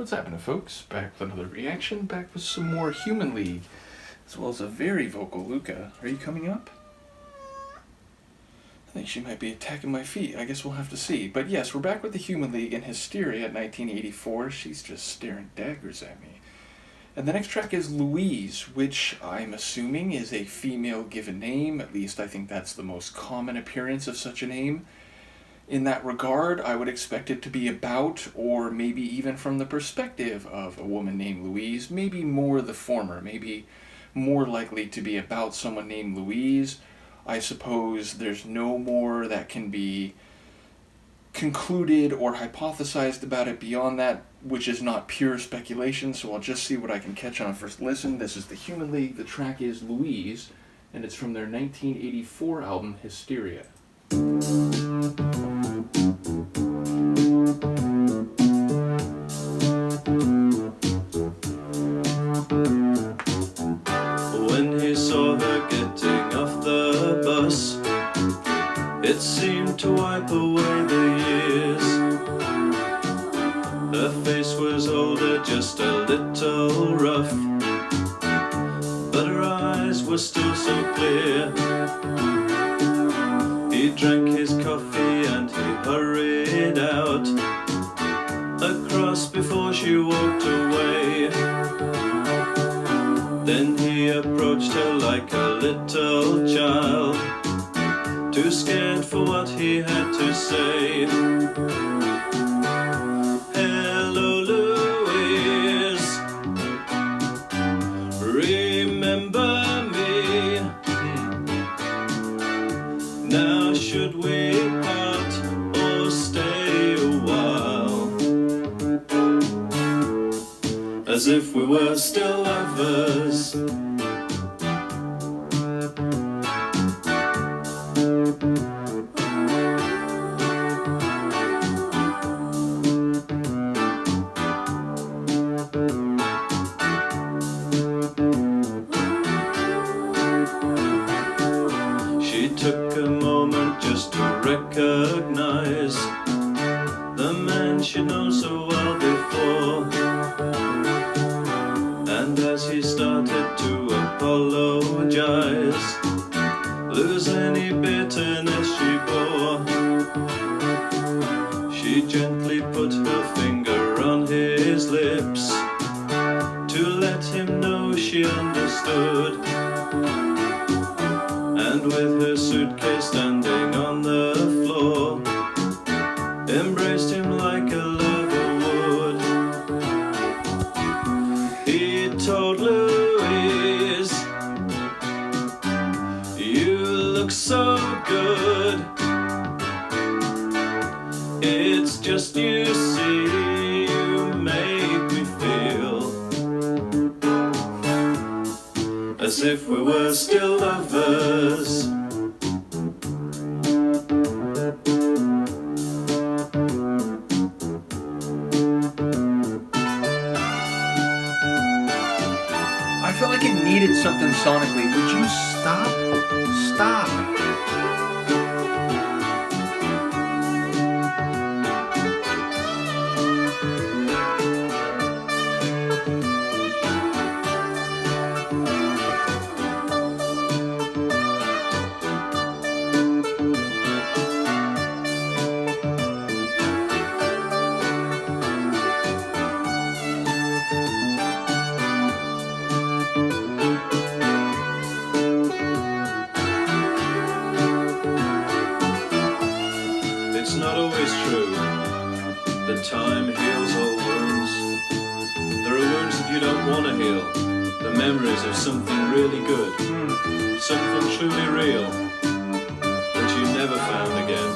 What's happening, folks? Back with another reaction, back with some more Human League, as well as a very vocal Luca. Are you coming up? I think she might be attacking my feet. I guess we'll have to see. But yes, we're back with the Human League and Hysteria at 1984. She's just staring daggers at me. And the next track is Louise, which I'm assuming is a female given name. At least I think that's the most common appearance of such a name. In that regard, I would expect it to be about, or maybe even from the perspective of a woman named Louise, maybe more the former, maybe more likely to be about someone named Louise. I suppose there's no more that can be concluded or hypothesized about it beyond that, which is not pure speculation, so I'll just see what I can catch on a first listen. This is the Human League, the track is Louise, and it's from their 1984 album, Hysteria. When he saw her getting off the bus, it seemed to wipe away the years. Her face was older, just a little rough, but her eyes were still so clear. He drank his coffee and he hurried out across before she walked away. Then he approached her like a little child, too scared for what he had to say. Hello, Louise, remember me? Now should we part or stay a while, as if we were still lovers? She took a moment just to recognize the man she'd known so well before. And as he started to apologize, lose any bitterness she bore, she gently put her finger on his lips to let him know she understood. And with her suitcase standing on the floor, embraced him like a lover would. He told Louise, you look so good, it's just you see, you make me feel as if we were still lovers. I felt like it needed something sonically. Would you stop? Stop. It's not always true that time heals all wounds. There are wounds that you don't want to heal, the memories of something really good, something truly real that you never found again.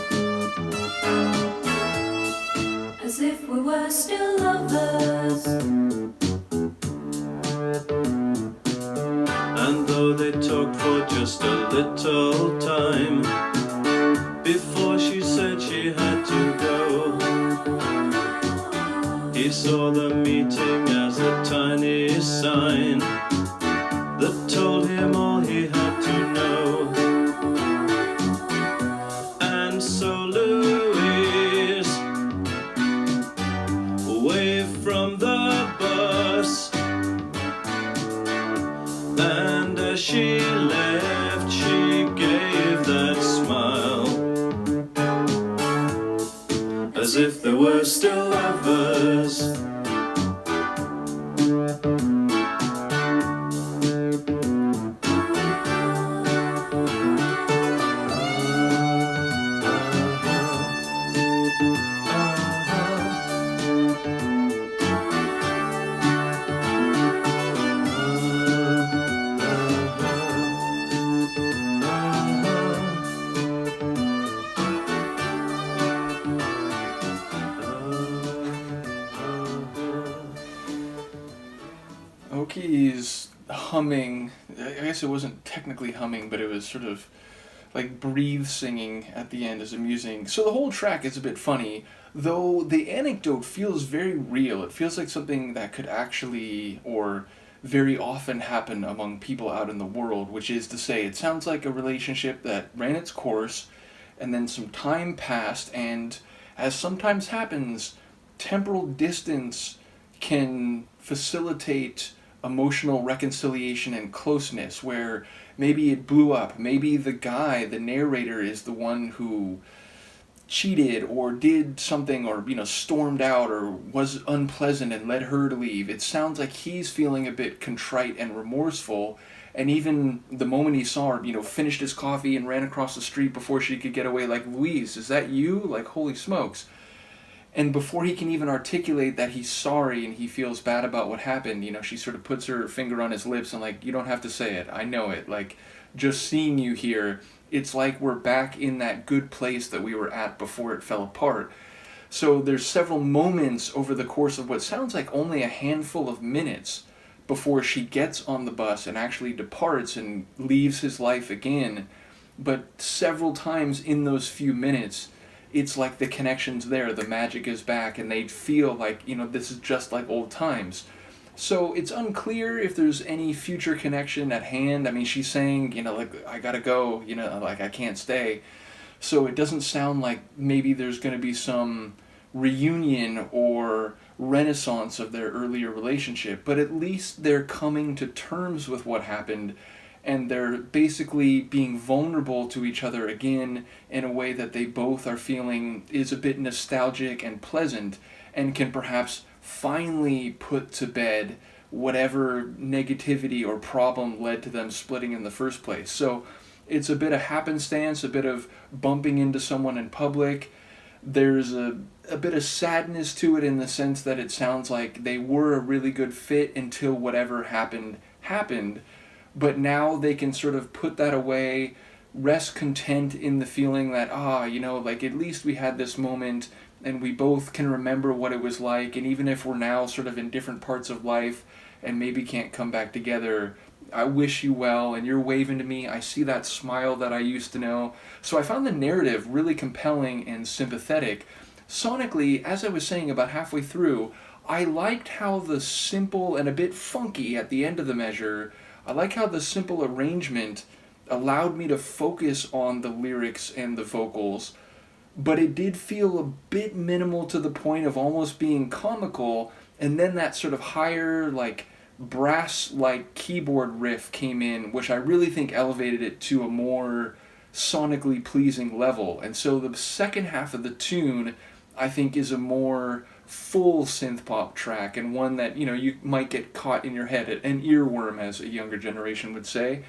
As if we were still lovers. And though they talked for just a little time before she said she had to go, he saw the meeting as a tiny sign that told him all he had to know. And so Louise, away from the Oki's humming, I guess it wasn't technically humming, but it was sort of like breathe singing at the end is amusing. So the whole track is a bit funny, though the anecdote feels very real. It feels like something that could actually, or very often happen among people out in the world, which is to say, it sounds like a relationship that ran its course, and then some time passed, and as sometimes happens, temporal distance can facilitate emotional reconciliation and closeness, where maybe it blew up, maybe the guy, the narrator, is the one who cheated or did something, or stormed out or was unpleasant and led her to leave. It sounds like he's feeling a bit contrite and remorseful, and even the moment he saw her, finished his coffee and ran across the street before she could get away, like, Louise, is that you? Like, holy smokes. And before he can even articulate that he's sorry and he feels bad about what happened, she sort of puts her finger on his lips and, like, you don't have to say it, I know it, like, just seeing you here, it's like we're back in that good place that we were at before it fell apart. So there's several moments over the course of what sounds like only a handful of minutes before she gets on the bus and actually departs and leaves his life again. But several times in those few minutes, it's like the connection's there, the magic is back, and they feel like, this is just like old times. So it's unclear if there's any future connection at hand. I mean, she's saying, like, I gotta go, like, I can't stay. So it doesn't sound like maybe there's gonna be some reunion or renaissance of their earlier relationship, but at least they're coming to terms with what happened, and they're basically being vulnerable to each other again in a way that they both are feeling is a bit nostalgic and pleasant, and can perhaps finally put to bed whatever negativity or problem led to them splitting in the first place. So it's a bit of happenstance, a bit of bumping into someone in public. There's a bit of sadness to it in the sense that it sounds like they were a really good fit until whatever happened, but now they can sort of put that away, rest content in the feeling that, like, at least we had this moment and we both can remember what it was like, and even if we're now sort of in different parts of life and maybe can't come back together, I wish you well, and you're waving to me, I see that smile that I used to know. So I found the narrative really compelling and sympathetic. Sonically, as I was saying about halfway through, I liked how the simple and a bit funky at the end of the measure, I like how the simple arrangement allowed me to focus on the lyrics and the vocals, but it did feel a bit minimal to the point of almost being comical, and then that sort of higher, like, brass-like keyboard riff came in, which I really think elevated it to a more sonically pleasing level. And so the second half of the tune, I think, is a more full synth-pop track, and one that, you might get caught in your head, an earworm, as a younger generation would say.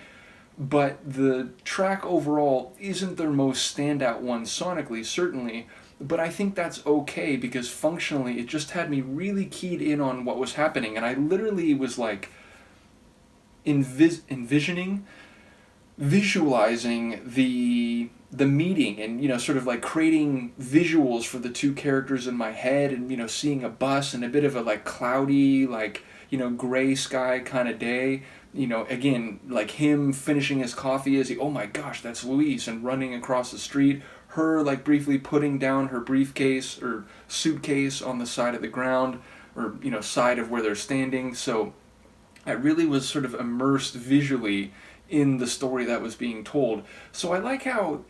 But the track overall isn't their most standout one sonically, certainly, but I think that's okay, because functionally it just had me really keyed in on what was happening, and I literally was like visualizing the meeting, and sort of like creating visuals for the two characters in my head, and seeing a bus and a bit of a like cloudy, like gray sky kind of day. Again, like him finishing his coffee as he, oh my gosh, that's Louise, and running across the street. Her, like, briefly putting down her briefcase or suitcase on the side of the ground, or, side of where they're standing. So I really was sort of immersed visually in the story that was being told. So I like how,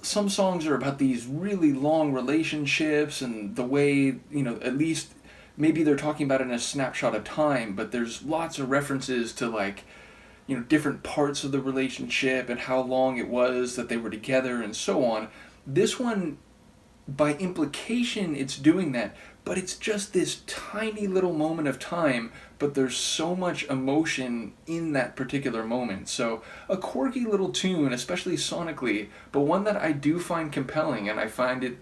some songs are about these really long relationships, and the way, at least maybe they're talking about it in a snapshot of time, but there's lots of references to, like, different parts of the relationship and how long it was that they were together and so on. This one, by implication, it's doing that, but it's just this tiny little moment of time, but there's so much emotion in that particular moment. So a quirky little tune, especially sonically, but one that I do find compelling, and I find it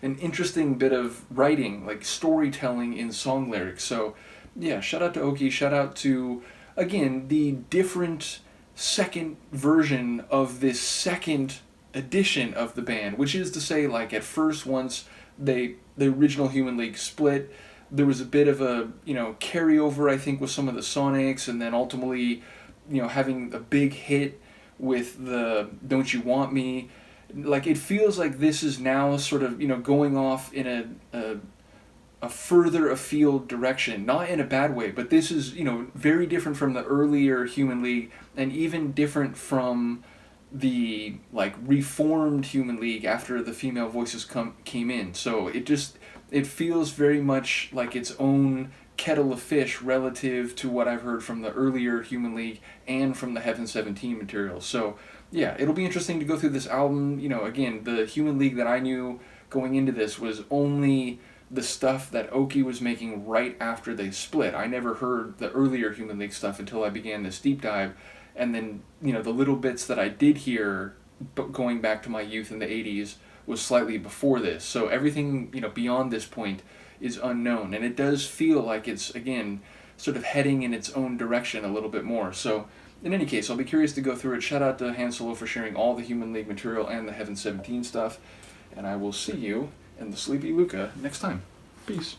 an interesting bit of writing, like storytelling in song lyrics. So yeah, shout out to Oki, shout out to, again, the different second version of this second edition of the band, which is to say, like, at first, once the original Human League split, there was a bit of a, carryover, I think, with some of the Sonics, and then ultimately, having a big hit with the Don't You Want Me. Like, it feels like this is now sort of, going off in a further afield direction, not in a bad way, but this is, very different from the earlier Human League, and even different from the, like, reformed Human League after the female voices came in. So it feels very much like its own kettle of fish relative to what I've heard from the earlier Human League and from the Heaven 17 material. So yeah, it'll be interesting to go through this album. Again, the Human League that I knew going into this was only the stuff that Oki was making right after they split. I never heard the earlier Human League stuff until I began this deep dive, and then, the little bits that I did hear going back to my youth in the 80s was slightly before this. So everything, beyond this point is unknown, and it does feel like it's, again, sort of heading in its own direction a little bit more. So in any case, I'll be curious to go through it. Shout out to Han Solo for sharing all the Human League material and the Heaven 17 stuff, and I will see you in the Sleepy Luca next time. Peace.